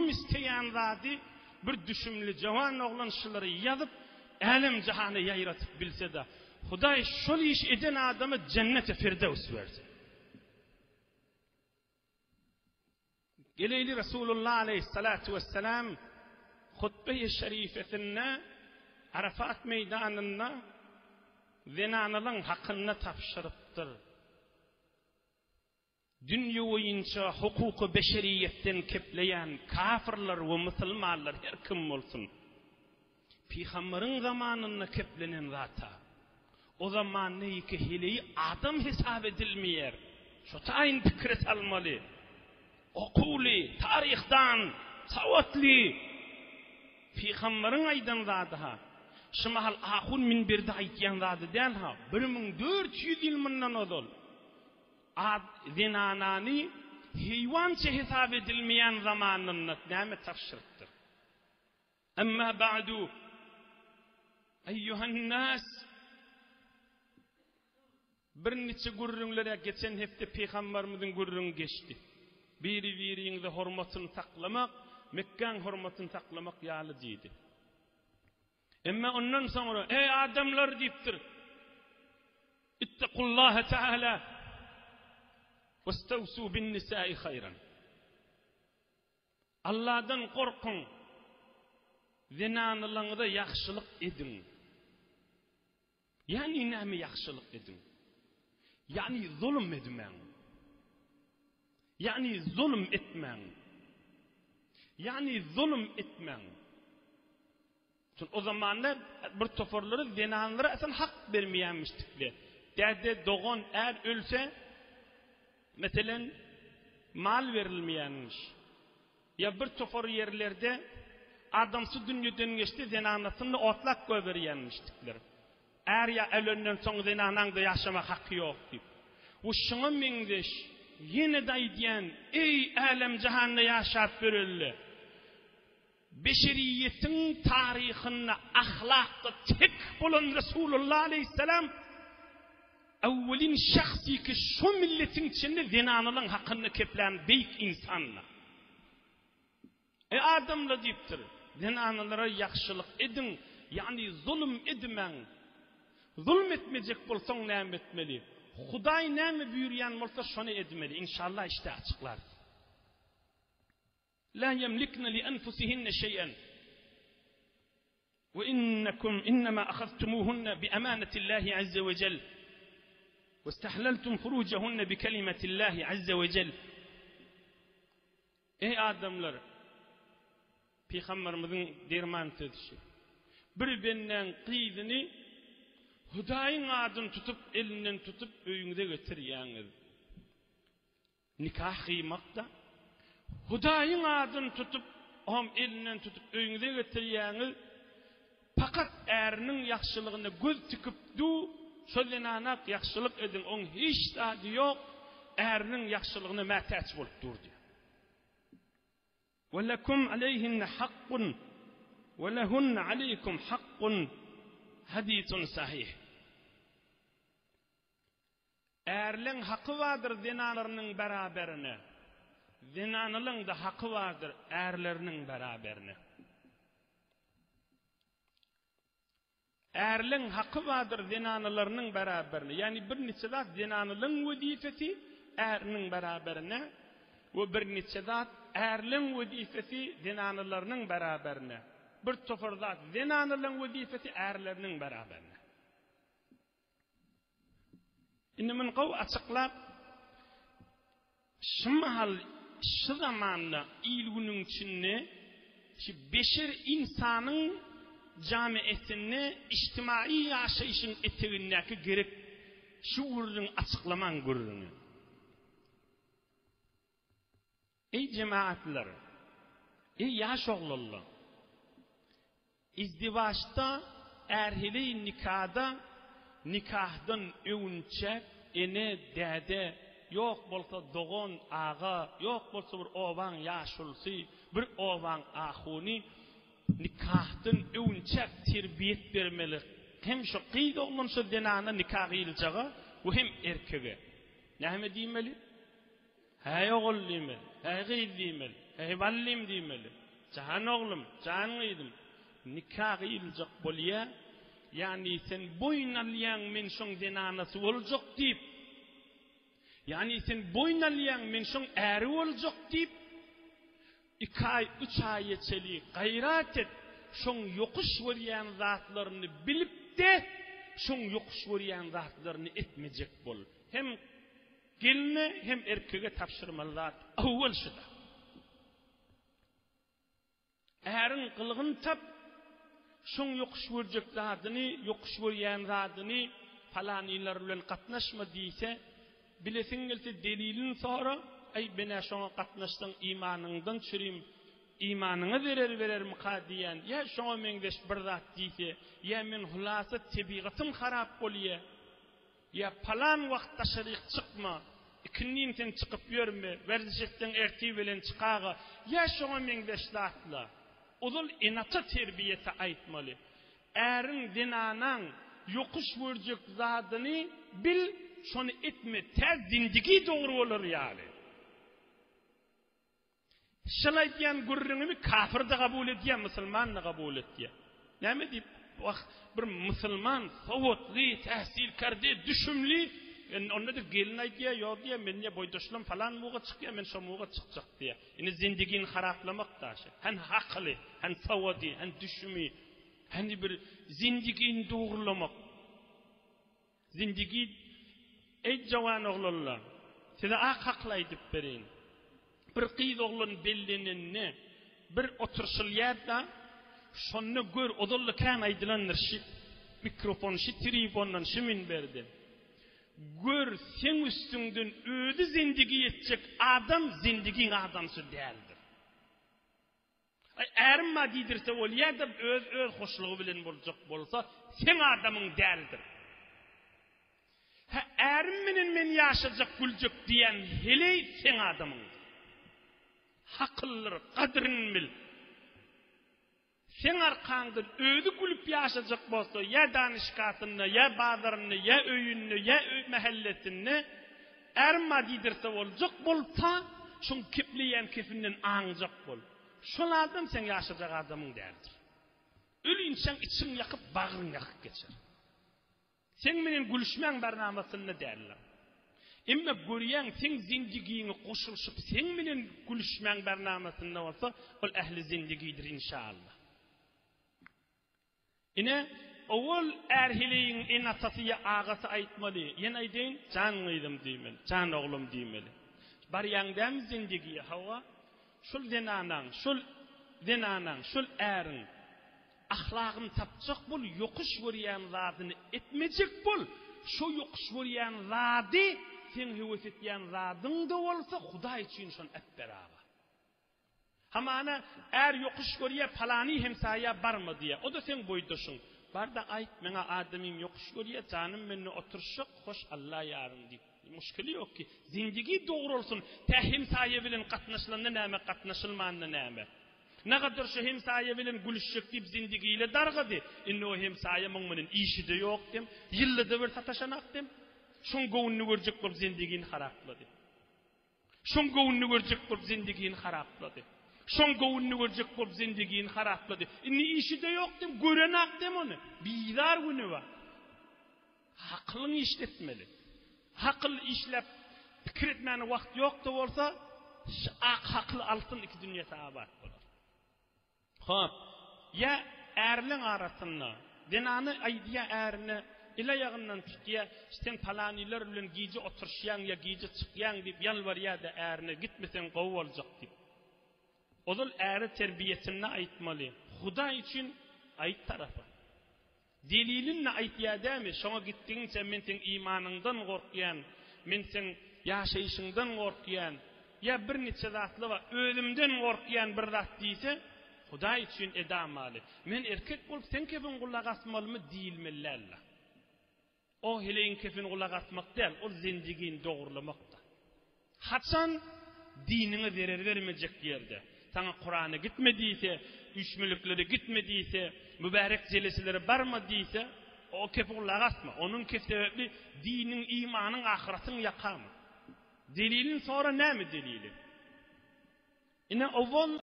mühim isteyen zadi bir düşümlü jawan oglanşylary ýazyp älim jahany ýaýratyp bilse de Hudaý şol iş eden adamy cennete firdevs berdi. Geleyli Resulullah aleyhissalatu vesselam hutbe-i şerifetinde Arafat meydanında zinanılın hakkını tapşırıptır. Dünya boyunca hukuku beşeriyetten kepleyen kafirler ve Müslümanlar her kim olsun. Peygamberin zamanında keplenen zata. O zaman neyki hileyi adam hesap edilmeyer. Şu tayin fikret almalı. Okuli, tarihtan, savatli. Peygamberin aydan zadaha. Şimal ahun min birde aytyan zadı değil ha. 1400 yıl bundan odol. Zinanani heyvança hesap edilmeyen zamanında näme tafşırıptır. Amma ba'du eyyuhan nas bir neçe gurrunlara geçen hepte Peygamberimizin gurrun geçti. Biri-biriňizi hormatyny taklamak, Mekkeň hormatyny taklamak ýaly diýdi. Emma ondan sonra ey adamlar diýipdir. İttaqullaha taala wastawsu bin nisa'i hayran. Allah'dan korkun. Zinanylığınıza yaxşılık edin. Yani näme yaxşılık edin? Yani zulm etmeň. Yani zulm etmeň. Yani zulm etmeň. O zamanlar bir toforları zinanlara asan hak vermeýänmişdikle. Derde doğan er ölse mesela mal verilmeýänmiş. Ya bir tofor yerlerde adamsı dünýeden geçti zinanasyny otlak göberýänmişdikler. Er ya ölünden soň zinanaňda ýaşama hakkı ýok diýip. Bu şuňa meňdeş yine de diyen ey alem cehannı yaşap verildi. Beşeriyetin tarihine ahlakta tek bulan Resulullah aleyhisselam evvelin şahsi ki şu milletin içinde zinanılın hakkını keplen beyk insanla. Adamla deyiptir. Zinanılara yakşılık edin. Yani zulüm edmen. Zulüm etmeyecek bolsan näme etmeli? Hudaý näme buyurýan bolsa şonu etmeli. İnşallah işte açıklar. La yemlikna li anfusihinna şey'an. Ve innakum innama akhadtumuhunna bi amanatillahi azza ve celle. Vestahlaltum furucahunna bi kelimatillahi azza ve celle. Ey adamlar, Peygamberimizin derman sözü. Bir benden qyzyny Hudaýyň adyny tutup elinden tutup öýüňize götürýäňiz. Nikah kıymakda Hudaýyň adyny tutup elinden tutup öýüňize götürýäňiz. Fakat eriniň ýakşylygyna göz tüküpdi, şollenanak ýakşylyk edin, oň hiç taýy ýok, eriniň ýakşylygyna mätäç bolup durdy. Ve lekum aleyhinne hakkun ve lehunne aleykum hakkun hadithun sahih. Erliň hakkı vardır zinalarynyň beraberine. Zinanylyň da hakkı vardır erleriniň beraberine. Erliň hakkı vardır zinanylarynyň beraberine. Yani bir neçe zat zinanylyň wezifeti eriniň beraberine we bir neçe zat erliň wezifeti zinanylarynyň beraberine. Bir tofar zat zinanylyň wezifeti erleriniň beraberine. Indi min qaw açıklap şumahal şu zamanda ilgünün içinde şu beşer insanın camiiyetini içtimai yaşayışın eteğindeki gerek şu gururun açıklaman gururunu. Ey cemaatler, ey yaş oğlullah, izdivaçta erhili nikahda nikahdan öňçe ene däde yok bolsa dogon ağa yok bolsa bir oban ýaşulsy bir oban ahuni nikahdan öňçe terbiyet bermeli. Hem şu qyda olmanşa denana nikah ýyljaga we hem erkege. Näme diýmeli? Hay ogul diýmeli, hay gyz diýmeli, Eyvallim diýmeli. Can oglum, can ýydım. Nikah ýyljak bolýa, ýani sen boýnalýan men şoň denanasy boljak diýip, ýani sen boýnalýan men şoň äri boljak diýip, 2 ay, 3 ay ýeçeli gaýrat et, şoň ýokuş bolýan zatlaryny bilip de, şoň ýokuş bolýan zatlaryny etmejek bol. Hem gelne hem erkege tapşyrmaly zat awwal şuda. Ärin kılgın tap, şoň ýokuş berjek zadyny, ýokuş bolýan zadyny falanylar bilen gatnaşma diýse, bilesiň gelse delilin sonra, ay bena şoňa gatnaşdyň imanyňdan çürim, imanyňy verer mukadiýan, ýa şoňa meňdeş bir zat diýse, ýa men hulasa tebigatym harap bolýa, ýa falan wagtda şerik çykma, ikinin sen çykyp ýörme, werdişetden erti bilen çykaga, ýa şoňa meňdeş zatla. Ozul inata terbiyeti aýtmaly. Äriň dinanaň ýokuş berjek zadyny bil, şonu etme, täz zindigi dogry bolar ýaly. Şolay diýen gurrüňimi kafirde kabul edýän, musulmanda kabul etýän. Näme diýip, bir musulman, sowatly, täsirkardy, düşümli, onda da gelin aýdýar, ýok diýär, men ýa boýdaşlym falan muga çykýar, men şo muga çykjak diýär. Ine zindigini haraplamak daşy. Hem hakly, hem sowady, hem düşümi, hem bir zindigini dogurlamak. Zindigi ey jawan oglanlar, size hakly aýdyp berin. Bir kız oğlun bellenini bir oturşulýarda şonu gör, odolly kan aýdylanlar şi mikrofon, şi telefondan şi minberden. Gör sen üstünden ödü zindigi etjek adam zindigiň adamsy däldir. Erma diýdirse bolýar da öz hoşlugy bilen boljak bolsa sen adamyň däldir. Erim men ýaşajak güljek diýen hele sen adamyň. Hakıllar, kadrin bil. Sen arkandan ödü gülüp yaşayacak bolsa, ya danışkatını, ya bazarını, ya öyününü, ya mahallesini, erma diýdirse boljak bolsa, şoň kipleýän kefinden aňjak bol. Şolardan sen yaşayacak adamyň däldir. Ölünçen içiň ýakyp, bagyň ýakyp geçer. Sen menen gülüşmäň barnamasyny däller. Emme görýän sen zindigiňi goşulşyp sen bilen gülüşmäň barnamasynda bolsa, ol ähli zindigidir inşallah. Ine owul erhiliň en asasy agasy aýtmaly. Ýene aýdyn, can ýydym diýmeli, can oglum diýmeli. Bar ýangdan zindigi hawa, şol denanaň, şol äriň ahlagyny tapjak bol, ýokuş berýän zadyny etmejek bol. Şo ýokuş berýän zady sen hüwes etýän zadyň da bolsa Hudaý üçin şon etberaga. Hamana er ýokuş görýär palany hemsaýa barmy diýe. O da sen boýdaşyň. Barda aýt meňe adamym ýokuş görýär, janym meni oturşyk hoş Allah ýarym diýip. Müşkili ýok ki, zindigi dogry bolsun. Tä hemsaýa bilen gatnaşylanda näme, gatnaşylmanda näme. Nägadar şu hemsaýa bilen gülüşjek diýip zindigiyle dargady. Indi o hemsaýa meň menen işide ýok dem, ýyllyda bir sataşanak dem. Şoň gowunny görjek bolup zindigini haraplady. Şoň gowunny görjek bolup zindigini haraplady. Şoň gowunny görjek bolup zindigini haraplady. Indi işide ýok dem, görenak dem onu. Biýdar güni bar. Haklyny işletmeli. Hakly işlep pikir etmäne wagt ýok da bolsa, hakly altyn iki dünýä sabat bolar. Hop, ya erliň arasynda denany aýdýa ärini ila ýagyndan tutýa, sen palanylar bilen giýje oturşýan ya giýje çykýan diýip ýalbarýar-da ärini gitmesen gowy boljak diýip. Ozul äri terbiyesini aýtmaly. Hudaý üçin aýt tarapy. Delilinle aýtýadamy, şoňa gitdiňçe men sen imanyňdan gorkýan, men sen ýaşaýyşyňdan gorkýan, ya bir neçe zatly we ölümden gorkýan bir zat diýse, Hudaý üçin edamaly. Men erkek bolup sen kepin gulak asmalymy diýilmeli. O heleyin kefin gulak asmak değil, o zindigini doğrulamakta. Haçan dinini vermeyecek yerde. Sana Kur'an'a gitmediyse, üçmülükleri gitmediyse, mübarek celesileri barmadiyse, o kefin gulak asma. Onun kef sebebi dinin, imanın, ahiretin yakamı. Delilin sonra ne mi delili? Ine ovol